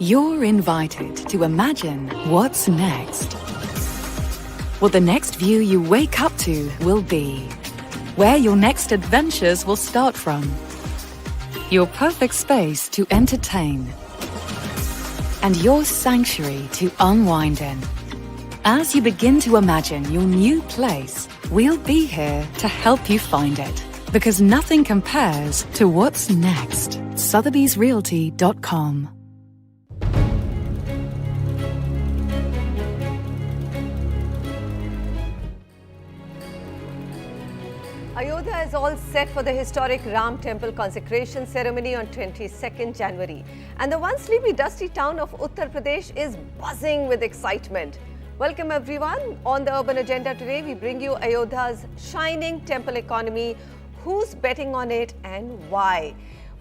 You're invited to imagine what's next. What the next view you wake up to will be. Where your next adventures will start from. Your perfect space to entertain. And your sanctuary to unwind in. As you begin to imagine your new place, we'll be here to help you find it. Because nothing compares to what's next. Sotheby'sRealty.com. Ayodhya is all set for the historic Ram Temple consecration ceremony on 22nd January. And the once sleepy, dusty town of Uttar Pradesh is buzzing with excitement. Welcome everyone. On the Urban Agenda today, we bring you Ayodhya's shining temple economy, who's betting on it and why.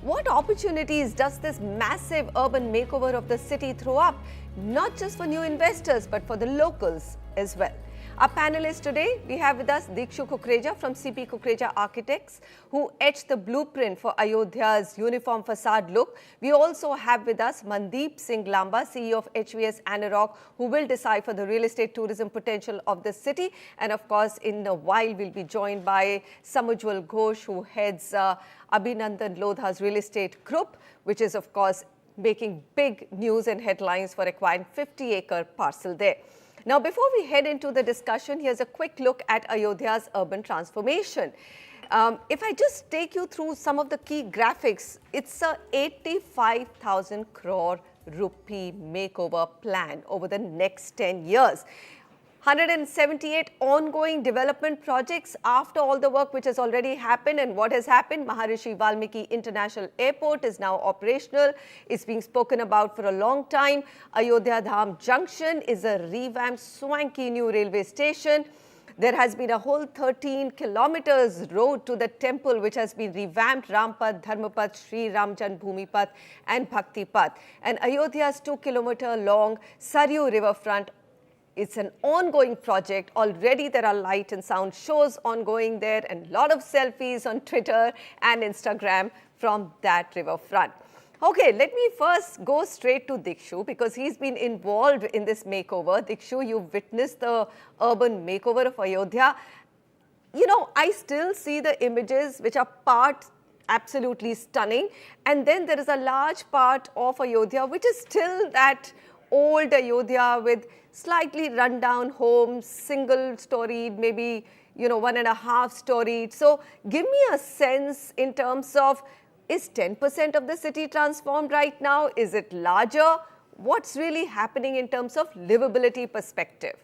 What opportunities does this massive urban makeover of the city throw up, not just for new investors, but for the locals as well? Our panelists today, we have with us Dikshu Kukreja from Kukreja Architects, who etched the blueprint for Ayodhya's uniform facade look. We also have with us Mandeep Lamba, CEO of HVS ANAROCK, who will decide for the real estate tourism potential of the city. And of course, in a while, we'll be joined by Samujjawal Ghosh, who heads Abhinandan Lodha's real estate group, which is of course making big news and headlines for acquiring 50-acre parcel there. Now, before we head into the discussion, here's a quick look at Ayodhya's urban transformation. If I just take you through some of the key graphics, it's a 85,000 crore rupee makeover plan over the next 10 years. 178 ongoing development projects after all the work which has already happened. And what has happened? Maharishi Valmiki International Airport is now operational. It's being spoken about for a long time. Ayodhya Dham Junction is a revamped, swanky new railway station. There has been a whole 13 kilometers road to the temple which has been revamped: Rampath, Dharmapath, Sri Ram Janmabhoomi Path and Bhakti Path. And Ayodhya's 2-kilometer long Saryu riverfront, it's an ongoing project. Already there are light and sound shows ongoing there and a lot of selfies on Twitter and Instagram from that riverfront. Okay, let me first go straight to Dikshu because he's been involved in this makeover. Dikshu, you've witnessed the urban makeover of Ayodhya. You know, I still see the images which are part absolutely stunning. And then there is a large part of Ayodhya which is still that old Ayodhya with slightly run-down homes, single-storied, maybe, 1.5-storied. So give me a sense in terms of, is 10% of the city transformed right now? Is it larger? What's really happening in terms of livability perspective?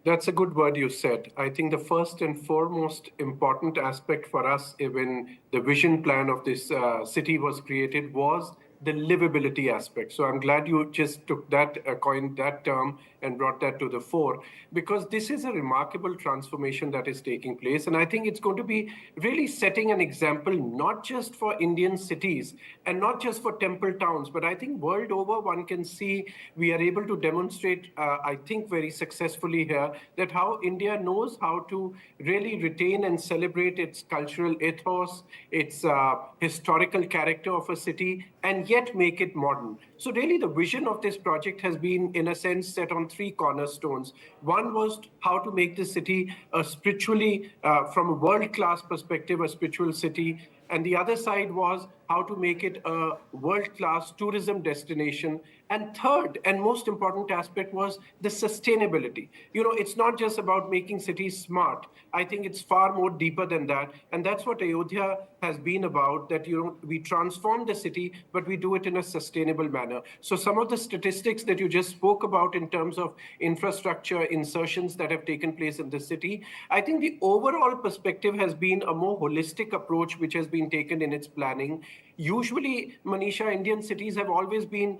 That's a good word you said. I think the first and foremost important aspect for us when the vision plan of this city was created was the livability aspect. So I'm glad you just took that, coined that term and brought that to the fore, because this is a remarkable transformation that is taking place. And I think it's going to be really setting an example, not just for Indian cities and not just for temple towns, but I think world over one can see we are able to demonstrate, I think very successfully here, that how India knows how to really retain and celebrate its cultural ethos, its historical character of a city, and yet make it modern. So really the vision of this project has been, in a sense, set on 3 cornerstones. One was how to make the city a spiritually, from a world-class perspective, a spiritual city. And the other side was how to make it a world-class tourism destination. And third and most important aspect was the sustainability. It's not just about making cities smart. I think it's far more deeper than that. And that's what Ayodhya has been about, that, we transform the city, but we do it in a sustainable manner. So some of the statistics that you just spoke about in terms of infrastructure insertions that have taken place in the city, I think the overall perspective has been a more holistic approach which has been taken in its planning. Usually, Manisha, Indian cities have always been,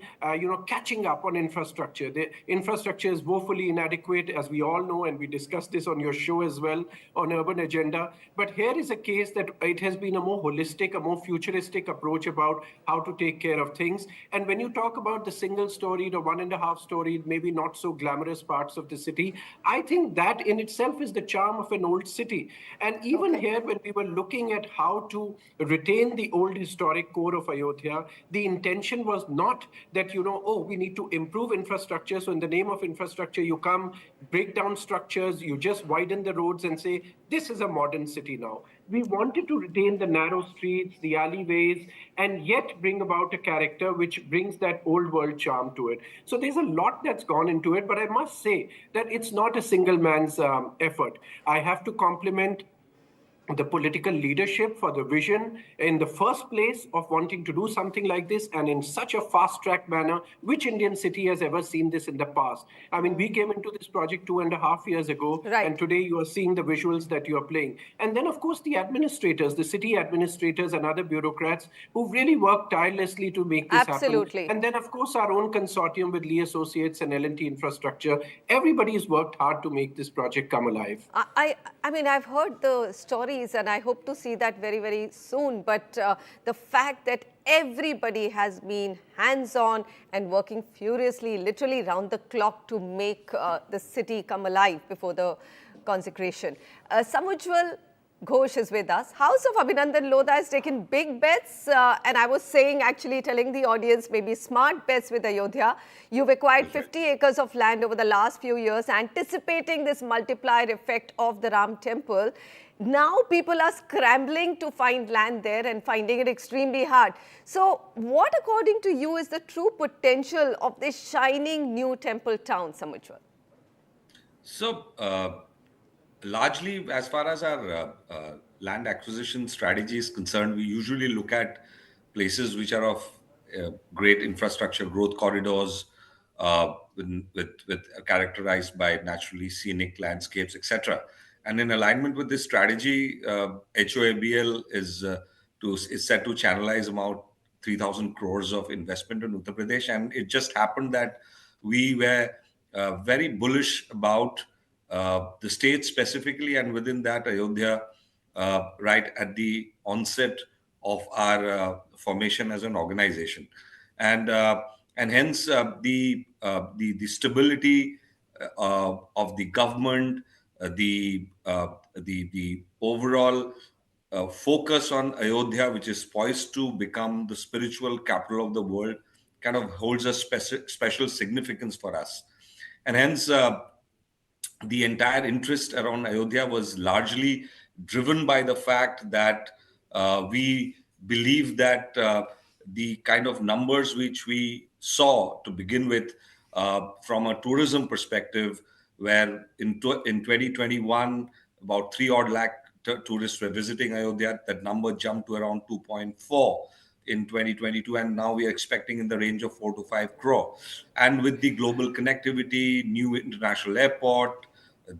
catching up on infrastructure. The infrastructure is woefully inadequate, as we all know, and we discussed this on your show as well on Urban Agenda. But here is a case that it has been a more holistic, a more futuristic approach about how to take care of things. And when you talk about the single-storied or 1.5-storied, maybe not so glamorous parts of the city, I think that in itself is the charm of an old city. And even here, when we were looking at how to retain the old historic historic core of Ayodhya. The intention was not that, oh, we need to improve infrastructure. So in the name of infrastructure, you come, break down structures, you just widen the roads and say, this is a modern city now. We wanted to retain the narrow streets, the alleyways, and yet bring about a character which brings that old world charm to it. So there's a lot that's gone into it, but I must say that it's not a single man's effort. I have to compliment the political leadership for the vision in the first place of wanting to do something like this and in such a fast track manner. Which Indian city has ever seen this in the past? I mean, we came into this project 2.5 years ago, Right. and today you are seeing the visuals that you are playing. And then, of course, the administrators, the city administrators and other bureaucrats who've really worked tirelessly to make this Absolutely. happen. And then, of course, our own consortium with Lee Associates and L&T Infrastructure. Everybody's worked hard to make this project come alive. I mean, I've heard the stories and I hope to see that very, very soon. But the fact that everybody has been hands-on and working furiously, literally round the clock to make the city come alive before the consecration. Samujjawal Ghosh is with us. House of Abhinandan Lodha has taken big bets, and I was saying, actually telling the audience, maybe smart bets with Ayodhya. You've acquired 50 acres of land over the last few years, anticipating this multiplier effect of the Ram temple. Now people are scrambling to find land there and finding it extremely hard. So what, according to you, is the true potential of this shining new temple town, Samujjawal? So, largely, as far as our land acquisition strategy is concerned, we usually look at places which are of great infrastructure, growth corridors, with characterized by naturally scenic landscapes, etc. And in alignment with this strategy, HOABL is set to channelize about 3,000 crores of investment in Uttar Pradesh, and it just happened that we were very bullish about the state specifically, and within that Ayodhya, right at the onset of our formation as an organization, and hence the stability of the government, the overall focus on Ayodhya, which is poised to become the spiritual capital of the world, kind of holds a special significance for us, and hence. The entire interest around Ayodhya was largely driven by the fact that we believe that the kind of numbers which we saw to begin with from a tourism perspective, where in 2021 about 3 odd lakh tourists were visiting Ayodhya, that number jumped to around 2.4 in 2022, and now we are expecting in the range of 4 to 5 crore. And with the global connectivity, new international airport,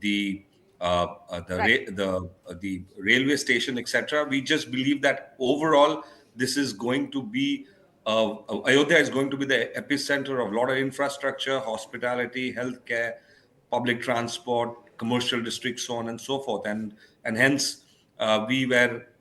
the railway station, etc., we just believe that overall this is going to be Ayodhya is going to be the epicenter of a lot of infrastructure, hospitality, healthcare, public transport, commercial districts, so on and so forth, and hence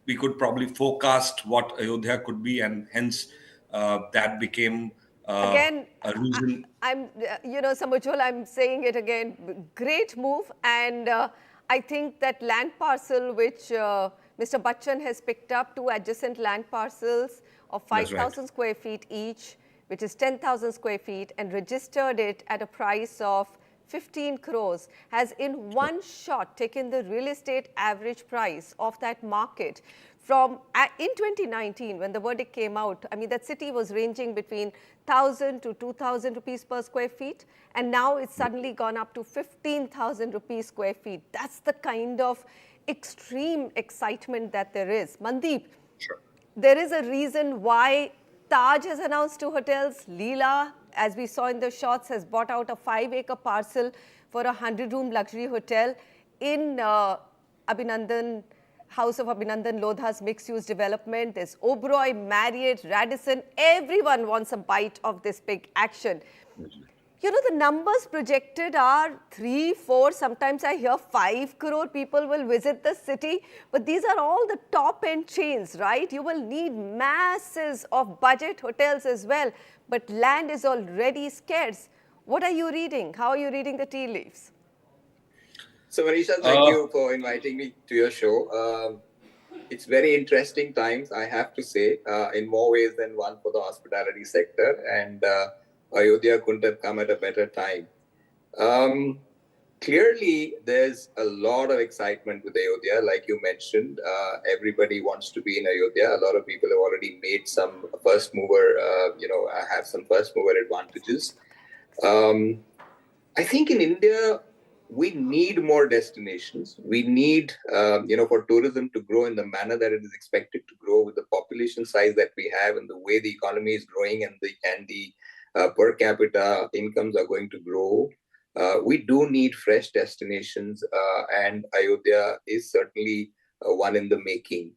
we could probably forecast what Ayodhya could be, and hence that became again, a reason. I'm, Samujjawal, I'm saying it again, great move. And I think that land parcel which Mr. Bachchan has picked up, 2 adjacent land parcels of 5,000 square feet each, which is 10,000 square feet, and registered it at a price of 15 crores, has in one shot taken the real estate average price of that market from, in 2019, when the verdict came out, I mean, that city was ranging between 1,000 to 2,000 rupees per square feet, and now it's suddenly gone up to 15,000 rupees square feet. That's the kind of extreme excitement that there is. Mandeep, Sure. There is a reason why Taj has announced 2 hotels. Leela, as we saw in the shots, has bought out a 5-acre parcel for a 100-room luxury hotel in House of Abhinandan Lodha's mixed-use development. There's Oberoi, Marriott, Radisson. Everyone wants a bite of this big action. You know, the numbers projected are 3, 4, sometimes I hear 5 crore people will visit the city. But these are all the top-end chains, right? You will need masses of budget hotels as well. But land is already scarce. What are you reading? How are you reading the tea leaves? So, Manisha, thank you for inviting me to your show. It's very interesting times, I have to say, in more ways than one for the hospitality sector. And Ayodhya couldn't have come at a better time. Um, Clearly, there's a lot of excitement with Ayodhya. Like you mentioned, everybody wants to be in Ayodhya. A lot of people have already made some first mover, have some first mover advantages. I think in India, we need more destinations. We need, for tourism to grow in the manner that it is expected to grow with the population size that we have and the way the economy is growing and the per capita incomes are going to grow. We do need fresh destinations, and Ayodhya is certainly one in the making.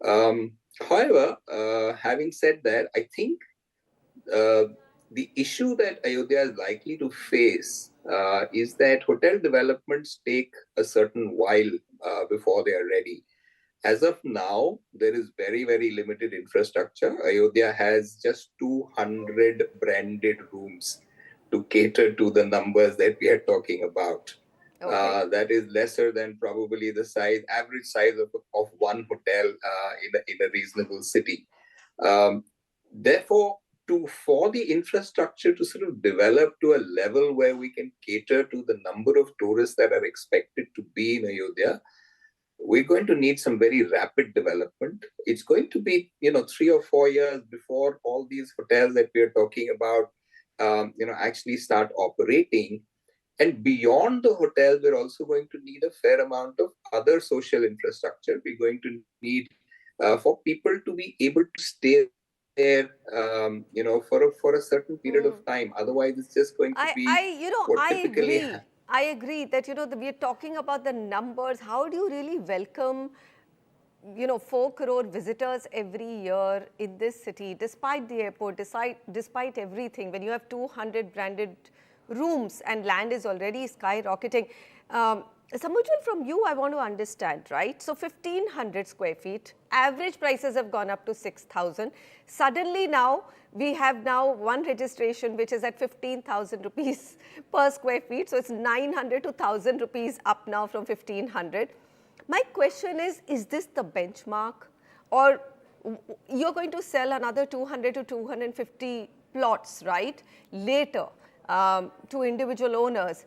However, having said that, I think uh, the issue that Ayodhya is likely to face is that hotel developments take a certain while before they are ready. As of now, there is very, very limited infrastructure. Ayodhya has just 200 branded rooms to cater to the numbers that we are talking about. Okay. That is lesser than probably the average size of one hotel in a reasonable city. Um, Therefore, for the infrastructure to sort of develop to a level where we can cater to the number of tourists that are expected to be in Ayodhya, we're going to need some very rapid development. It's going to be, 3 or 4 years before all these hotels that we are talking about, actually start operating. And beyond the hotels, we're also going to need a fair amount of other social infrastructure. We're going to need for people to be able to stay there, for a certain period of time. Otherwise, it's just going to be what typically. I agree that, we're talking about the numbers. How do you really welcome, 4 crore visitors every year in this city, despite the airport, despite everything, when you have 200 branded rooms and land is already skyrocketing? Samujjawal, from you, I want to understand, right? So 1,500 square feet, average prices have gone up to 6,000. Suddenly now, we have now one registration which is at 15,000 rupees per square feet. So it's 900 to 1,000 rupees up now from 1,500. My question is this the benchmark? Or you're going to sell another 200 to 250 plots, right, later to individual owners?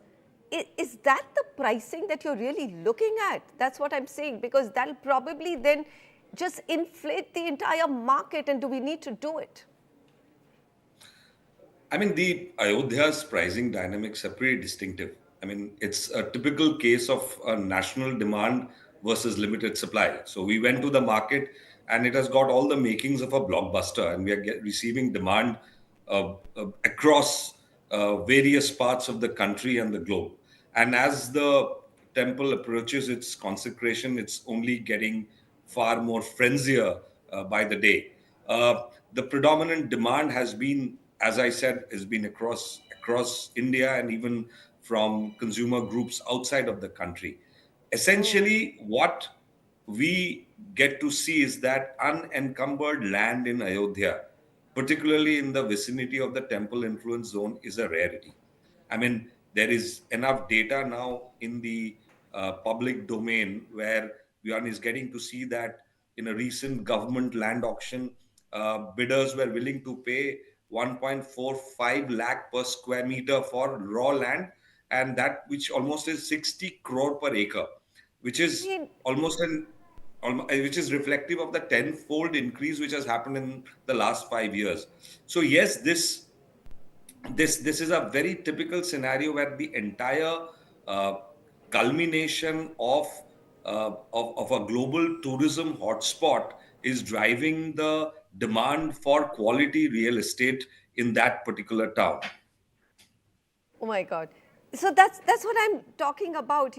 Is that the pricing that you're really looking at? That's what I'm saying, because that'll probably then just inflate the entire market. And do we need to do it? I mean, the Ayodhya's pricing dynamics are pretty distinctive. I mean, it's a typical case of a national demand versus limited supply. So we went to the market and it has got all the makings of a blockbuster, and we are receiving demand across various parts of the country and the globe. And as the temple approaches its consecration, it's only getting far more frenzier by the day. The predominant demand has been, as I said, has been across India and even from consumer groups outside of the country. Essentially, what we get to see is that unencumbered land in Ayodhya, particularly in the vicinity of the temple influence zone, is a rarity. I mean, there is enough data now in the public domain where one is getting to see that in a recent government land auction, bidders were willing to pay 1.45 lakh per square meter for raw land, and that which almost is 60 crore per acre, which is almost which is reflective of the tenfold increase which has happened in the last 5 years. So yes, this is a very typical scenario where the entire uh, culmination of a global tourism hotspot is driving the demand for quality real estate in that particular town. Oh my God. So that's what I'm talking about,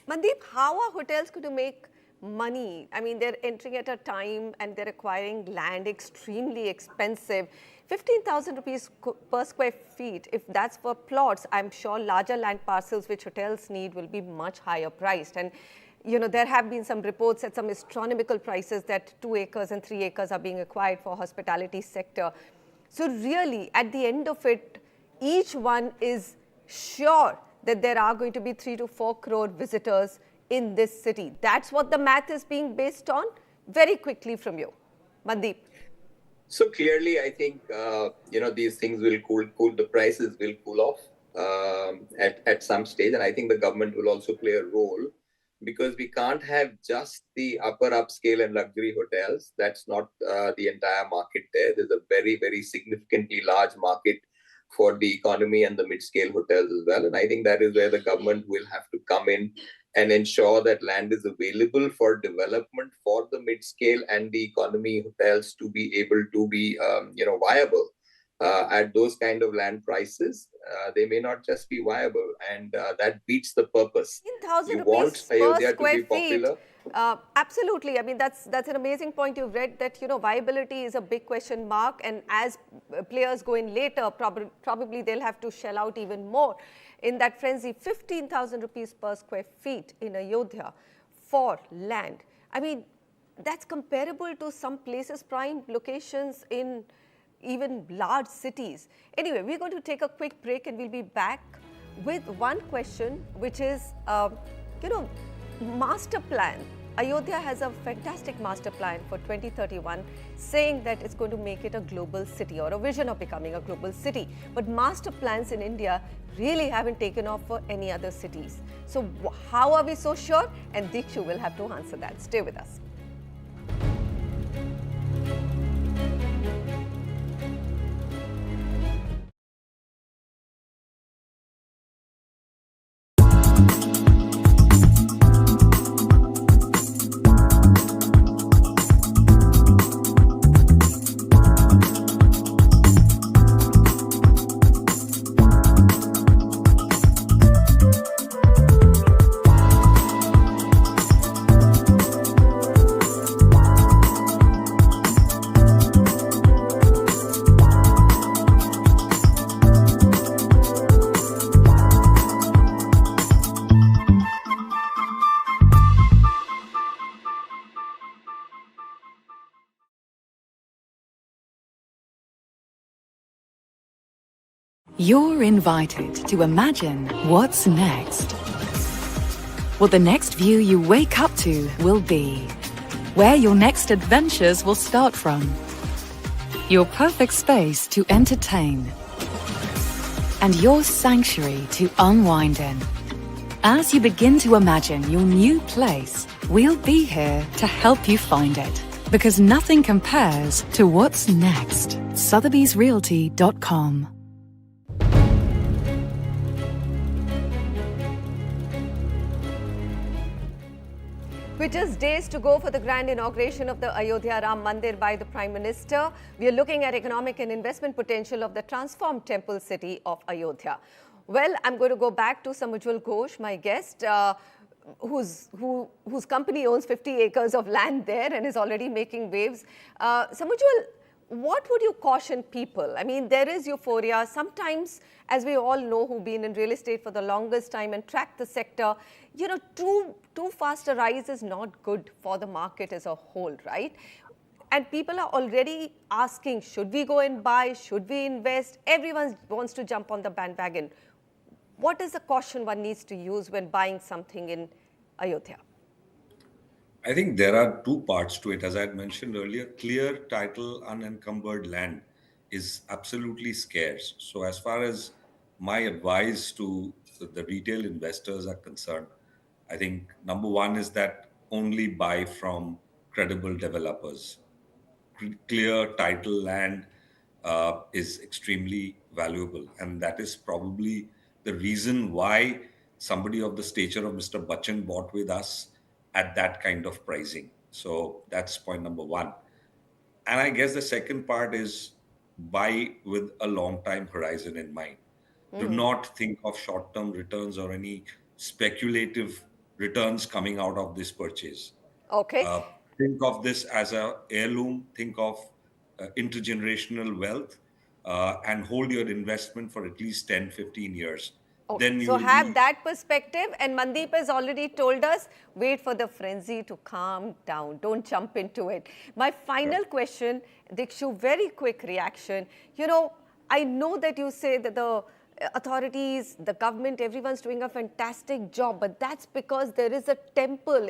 Mandeep, how are hotels going to make money? I mean, they're entering at a time and they're acquiring land extremely expensive. 15,000 rupees per square feet, if that's for plots, I'm sure larger land parcels which hotels need will be much higher priced. And, there have been some reports at some astronomical prices that 2 acres and 3 acres are being acquired for hospitality sector. So really, at the end of it, each one is sure that there are going to be 3 to 4 crore visitors in this city. That's what the math is being based on. Very quickly from you, Mandeep. So clearly, I think these things will cool. The prices will cool off at some stage, and I think the government will also play a role, because we can't have just the upper upscale and luxury hotels. That's not the entire market there. There's a very, very significantly large market for the economy and the mid-scale hotels as well. And I think that is where the government will have to come in and ensure that land is available for development for the mid-scale and the economy hotels to be able to be viable. At those kind of land prices, they may not just be viable, and that beats the purpose. 15,000 You want rupees per Ayodhya to square be popular. feet. Absolutely. I mean, that's an amazing point you've read, that, viability is a big question mark. And as players go in later, probably they'll have to shell out even more in that frenzy. 15,000 rupees per square feet in Ayodhya for land. I mean, that's comparable to some places, prime locations in even large cities. Anyway, we're going to take a quick break and we'll be back with one question, which is, master plan. Ayodhya has a fantastic master plan for 2031, saying that it's going to make it a global city, or a vision of becoming a global city. But master plans in India really haven't taken off for any other cities. So how are we so sure? And Dikshu will have to answer that. Stay with us. You're invited to imagine what's next. What the next view you wake up to will be. Where your next adventures will start from. Your perfect space to entertain. And your sanctuary to unwind in. As you begin to imagine your new place, we'll be here to help you find it. Because nothing compares to what's next. Sotheby'sRealty.com. With just days to go for the grand inauguration of the Ayodhya Ram Mandir by the Prime Minister, we are looking at economic and investment potential of the transformed temple city of Ayodhya. Well, I'm going to go back to Samujjawal Ghosh, my guest, whose company owns 50 acres of land there and is already making waves. Samujjawal, what would you caution people? I mean, there is euphoria. Sometimes, as we all know who've been in real estate for the longest time and track the sector, too fast a rise is not good for the market as a whole, right? And people are already asking, should we go and buy? Should we invest? Everyone wants to jump on the bandwagon. What is the caution one needs to use when buying something in Ayodhya? I think there are two parts to it. As I had mentioned earlier, clear title, unencumbered land is absolutely scarce. So as far as my advice to the retail investors are concerned, I think number one is that only buy from credible developers. Clear title land is extremely valuable. And that is probably the reason why somebody of the stature of Mr. Bachchan bought with us at that kind of pricing. So that's point number one. And I guess the second part is buy with a long time horizon in mind. Do not think of short term returns or any speculative returns coming out of this purchase. Okay. Think of this as an heirloom, think of intergenerational wealth, and hold your investment for at least 10, 15 years. Okay. So have that perspective, and Mandeep has already told us, wait for the frenzy to calm down. Don't jump into it. My final question, Dikshu, very quick reaction. I know that you say that authorities, the government, everyone's doing a fantastic job, but that's because there is a temple.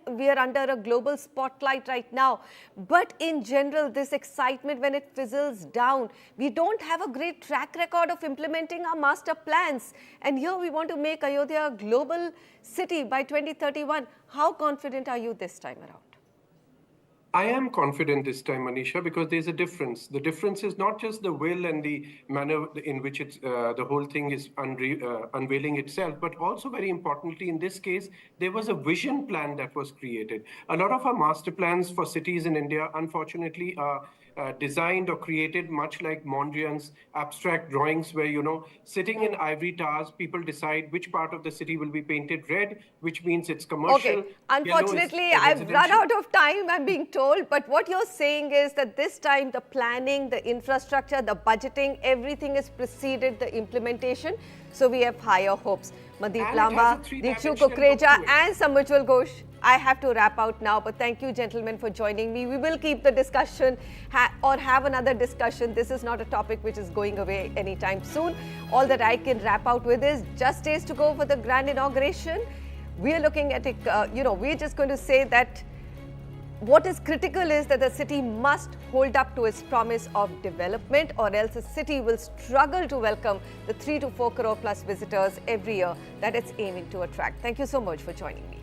We are under a global spotlight right now. But in general, this excitement, when it fizzles down, we don't have a great track record of implementing our master plans. And here we want to make Ayodhya a global city by 2031. How confident are you this time around? I am confident this time, Manisha, because there's a difference. The difference is not just the will and the manner in which the whole thing is unveiling itself, but also very importantly, in this case, there was a vision plan that was created. A lot of our master plans for cities in India, unfortunately, are designed or created much like Mondrian's abstract drawings where, sitting in ivory towers, people decide which part of the city will be painted red, which means it's commercial. Okay, unfortunately, I've run out of time, I'm being told, but what you're saying is that this time the planning, the infrastructure, the budgeting, everything is preceded the implementation, so we have higher hopes. Mandeep Lamba, Dikshu Kukreja and Samujjawal Ghosh. I have to wrap out now, but thank you, gentlemen, for joining me. We will keep the discussion or have another discussion. This is not a topic which is going away anytime soon. All that I can wrap out with is just days to go for the grand inauguration. We are looking at it, we're just going to say that what is critical is that the city must hold up to its promise of development, or else the city will struggle to welcome the 3 to 4 crore plus visitors every year that it's aiming to attract. Thank you so much for joining me.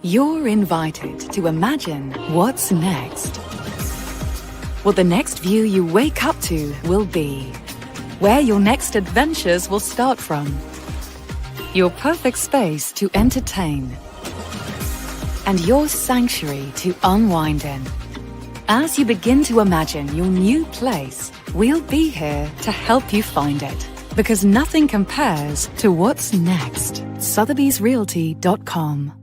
You're invited to imagine what's next. What the next view you wake up to will be. Where your next adventures will start from. Your perfect space to entertain. And your sanctuary to unwind in. As you begin to imagine your new place, we'll be here to help you find it. Because nothing compares to what's next. Sotheby'srealty.com